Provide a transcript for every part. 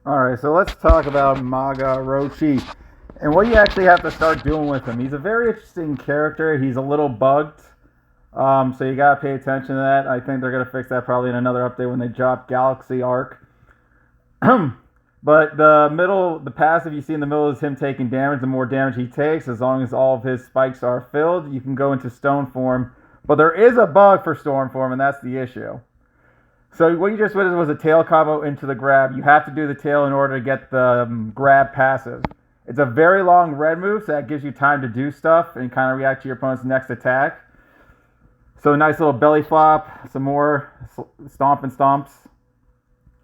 Alright, so let's talk about Maga Orochi and what you actually have to start doing with him. He's a very interesting character. He's a little bugged, so you gotta pay attention to that. I think they're gonna fix that probably in another update when they drop Galaxy Arc. But the passive you see in the middle is him taking damage. The more damage he takes, as long as all of his spikes are filled, you can go into stone form. But there is a bug for storm form, and that's the issue. So what you just witnessed was a tail combo into the grab. You have to do the tail in order to get the grab passive. It's a very long red move, so that gives you time to do stuff and kind of react to your opponent's next attack. So a nice little belly flop, some more stomp and stomps.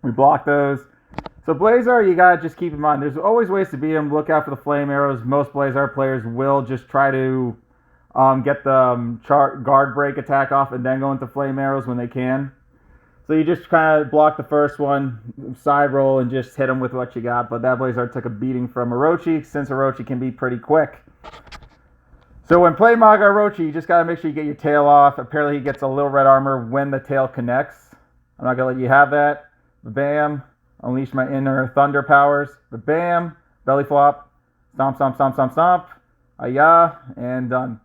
We block those. So Blazar, you gotta just keep in mind, there's always ways to beat him. Look out for the flame arrows. Most Blazar players will just try to get the guard break attack off and then go into flame arrows when they can. So you just kind of block the first one, side roll, and just hit him with what you got. But that Blazar took a beating from Orochi, since Orochi can be pretty quick. So when playing Maga Orochi, you just got to make sure you get your tail off. Apparently he gets a little red armor when the tail connects. I'm not going to let you have that. Bam. Unleash my inner thunder powers. Bam. Belly flop. Stomp, stomp, stomp, stomp, stomp. Ayah. And done.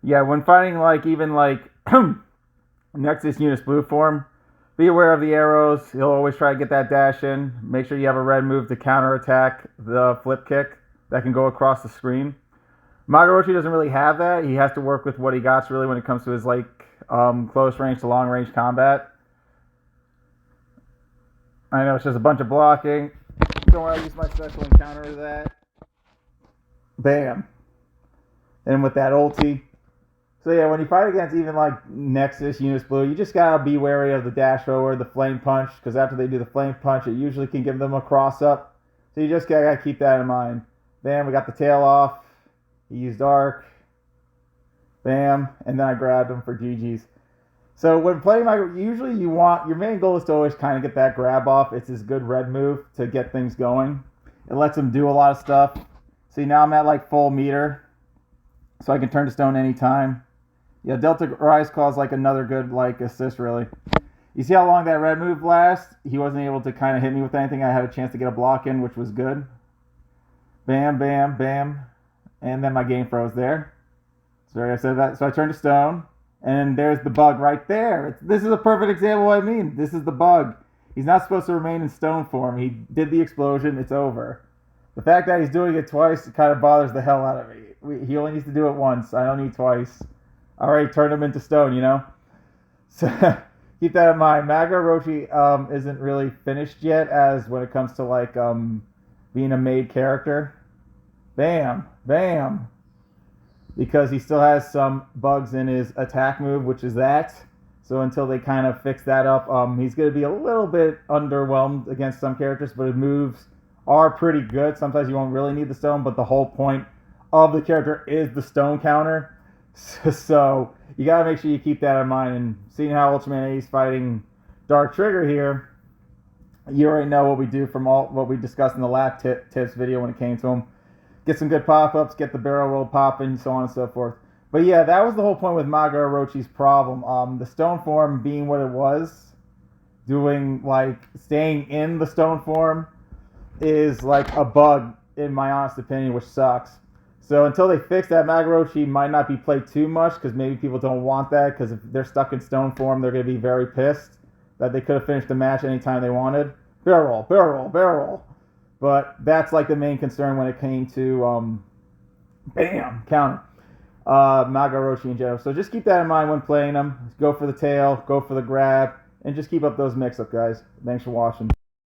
Yeah, when fighting even Nexus Unus blue form, be aware of the arrows. He'll always try to get that dash in. Make sure you have a red move to counterattack the flip kick that can go across the screen. Maga Orochi doesn't really have that. He has to work with what he got really when it comes to his close range to long range combat. I know it's just a bunch of blocking. Don't worry, I use my special encounter to that. Bam. And with that ulti. So yeah, when you fight against even Nexus, Unus Blue, you just gotta be wary of the dash forward, the flame punch, because after they do the flame punch, it usually can give them a cross up. So you just gotta keep that in mind. Bam, we got the tail off. He used arc. Bam, and then I grabbed him for GG's. So when playing usually your main goal is to always kind of get that grab off. It's his good red move to get things going. It lets him do a lot of stuff. See, now I'm at full meter, so I can turn to stone anytime. Yeah, Delta Rise Claw is another good assist really. You see how long that red move lasts? He wasn't able to kind of hit me with anything. I had a chance to get a block in, which was good. Bam, bam, bam. And then my game froze there. Sorry I said that. So I turned to stone. And there's the bug right there. This is a perfect example of what I mean. This is the bug. He's not supposed to remain in stone form. He did the explosion. It's over. The fact that he's doing it twice kind of bothers the hell out of me. He only needs to do it once. I don't need twice. I already turned him into stone, you know? So keep that in mind. Maga Orochi isn't really finished yet as when it comes to being a made character. Bam. Bam. Because he still has some bugs in his attack move, which is that. So until they kind of fix that up, he's going to be a little bit underwhelmed against some characters, but his moves are pretty good. Sometimes you won't really need the stone, but the whole point of the character is the stone counter. So you got to make sure you keep that in mind. And seeing how Ultraman 8 is fighting Dark Trigger here, you already know what we do from what we discussed in the last tips video when it came to him. Get some good pop-ups, get the barrel roll popping, so on and so forth. But yeah, that was the whole point with Maga Orochi's problem. The stone form being what it was, staying in the stone form is a bug, in my honest opinion, which sucks. So until they fix that, Maga Orochi might not be played too much, because maybe people don't want that, because if they're stuck in stone form, they're going to be very pissed that they could have finished the match anytime they wanted. Barrel roll, barrel roll, barrel roll. But that's the main concern when it came to, bam, counter. Maga Orochi in general. So just keep that in mind when playing them. Go for the tail, go for the grab, and just keep up those mix-up, guys. Thanks for watching.